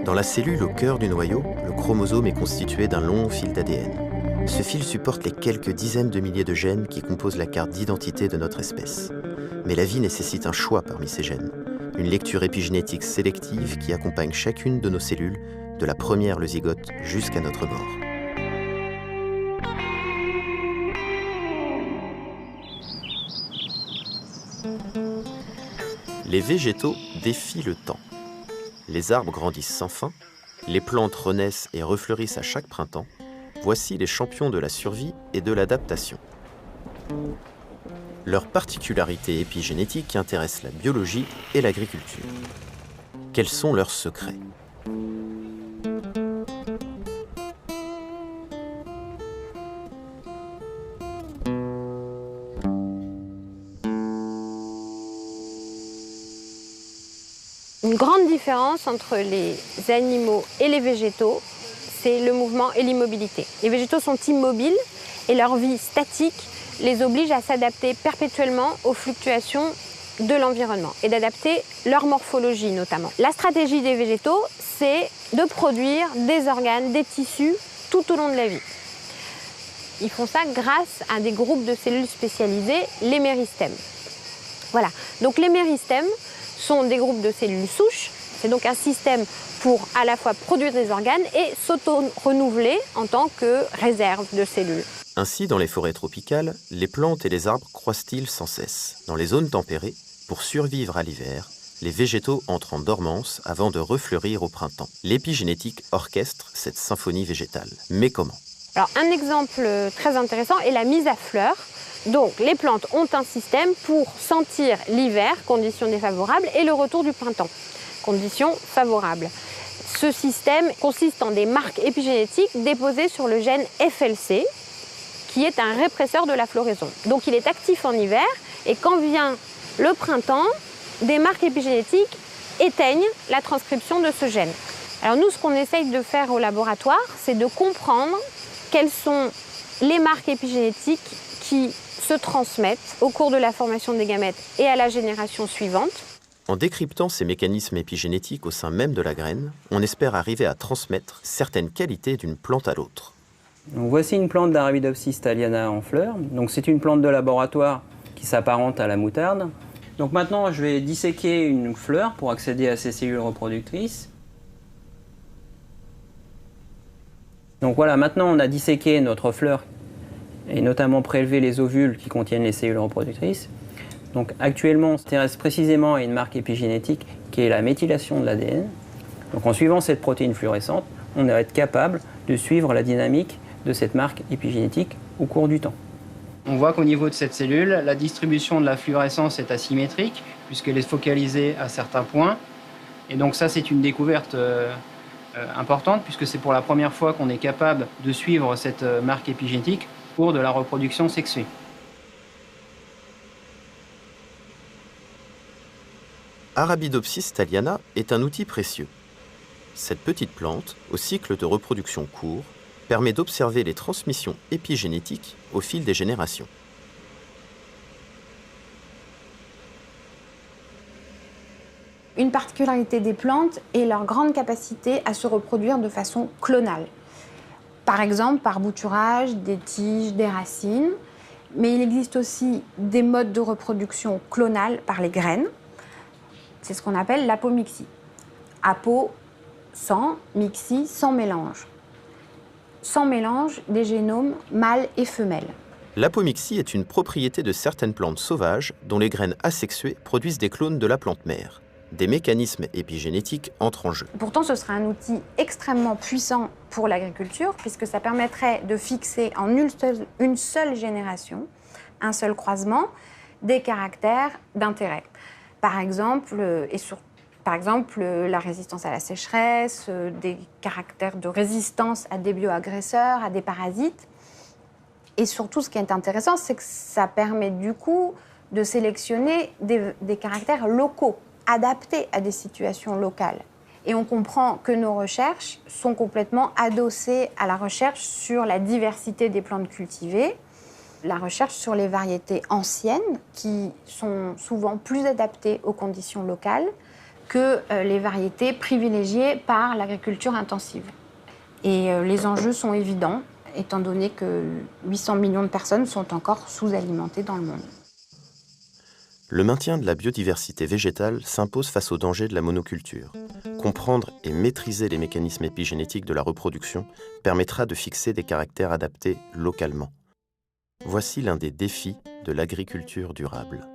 Dans la cellule au cœur du noyau, le chromosome est constitué d'un long fil d'ADN. Ce fil supporte les quelques dizaines de milliers de gènes qui composent la carte d'identité de notre espèce. Mais la vie nécessite un choix parmi ces gènes, une lecture épigénétique sélective qui accompagne chacune de nos cellules, de la première le zygote jusqu'à notre mort. Les végétaux défient le temps. Les arbres grandissent sans fin, les plantes renaissent et refleurissent à chaque printemps. Voici les champions de la survie et de l'adaptation. Leurs particularités épigénétiques intéressent la biologie et l'agriculture. Quels sont leurs secrets ? Une grande différence entre les animaux et les végétaux, c'est le mouvement et l'immobilité. Les végétaux sont immobiles et leur vie statique les oblige à s'adapter perpétuellement aux fluctuations de l'environnement et d'adapter leur morphologie notamment. La stratégie des végétaux, c'est de produire des organes, des tissus tout au long de la vie. Ils font ça grâce à des groupes de cellules spécialisées, les méristèmes. Voilà, donc les méristèmes sont des groupes de cellules souches. C'est donc un système pour à la fois produire des organes et s'auto-renouveler en tant que réserve de cellules. Ainsi, dans les forêts tropicales, les plantes et les arbres croissent-ils sans cesse. Dans les zones tempérées, pour survivre à l'hiver, les végétaux entrent en dormance avant de refleurir au printemps. L'épigénétique orchestre cette symphonie végétale. Mais comment ? Alors, un exemple très intéressant est la mise à fleur. Donc, les plantes ont un système pour sentir l'hiver, conditions défavorables, et le retour du printemps, conditions favorables. Ce système consiste en des marques épigénétiques déposées sur le gène FLC, qui est un répresseur de la floraison. Donc, il est actif en hiver, et quand vient le printemps, des marques épigénétiques éteignent la transcription de ce gène. Alors nous, ce qu'on essaye de faire au laboratoire, c'est de comprendre quelles sont les marques épigénétiques qui se transmettent au cours de la formation des gamètes et à la génération suivante. En décryptant ces mécanismes épigénétiques au sein même de la graine, on espère arriver à transmettre certaines qualités d'une plante à l'autre. Donc voici une plante d'Arabidopsis thaliana en fleurs. Donc c'est une plante de laboratoire qui s'apparente à la moutarde. Donc maintenant, je vais disséquer une fleur pour accéder à ces cellules reproductrices. Donc voilà, maintenant on a disséqué notre fleur et notamment prélevé les ovules qui contiennent les cellules reproductrices. Donc actuellement, on s'intéresse précisément à une marque épigénétique qui est la méthylation de l'ADN. Donc en suivant cette protéine fluorescente, on va être capable de suivre la dynamique de cette marque épigénétique au cours du temps. On voit qu'au niveau de cette cellule, la distribution de la fluorescence est asymétrique puisqu'elle est focalisée à certains points. Et donc ça, c'est une découverte importante puisque c'est pour la première fois qu'on est capable de suivre cette marque épigénétique au cours de la reproduction sexuée. Arabidopsis thaliana est un outil précieux. Cette petite plante, au cycle de reproduction court, permet d'observer les transmissions épigénétiques au fil des générations. Une particularité des plantes est leur grande capacité à se reproduire de façon clonale. Par exemple, par bouturage des tiges, des racines, mais il existe aussi des modes de reproduction clonale par les graines. C'est ce qu'on appelle l'apomixie. Apo, sans, mixie, sans mélange. Sans mélange des génomes mâles et femelles. L'apomixie est une propriété de certaines plantes sauvages dont les graines asexuées produisent des clones de la plante mère. Des mécanismes épigénétiques entrent en jeu. Pourtant, ce serait un outil extrêmement puissant pour l'agriculture puisque ça permettrait de fixer en une seule génération, un seul croisement, des caractères d'intérêt. Par exemple, la résistance à la sécheresse, des caractères de résistance à des bioagresseurs, à des parasites. Et surtout, ce qui est intéressant, c'est que ça permet du coup de sélectionner des caractères locaux, adaptés à des situations locales. Et on comprend que nos recherches sont complètement adossées à la recherche sur la diversité des plantes cultivées la recherche sur les variétés anciennes qui sont souvent plus adaptées aux conditions locales que les variétés privilégiées par l'agriculture intensive. Et les enjeux sont évidents, étant donné que 800 millions de personnes sont encore sous-alimentées dans le monde. Le maintien de la biodiversité végétale s'impose face au danger de la monoculture. Comprendre et maîtriser les mécanismes épigénétiques de la reproduction permettra de fixer des caractères adaptés localement. Voici l'un des défis de l'agriculture durable.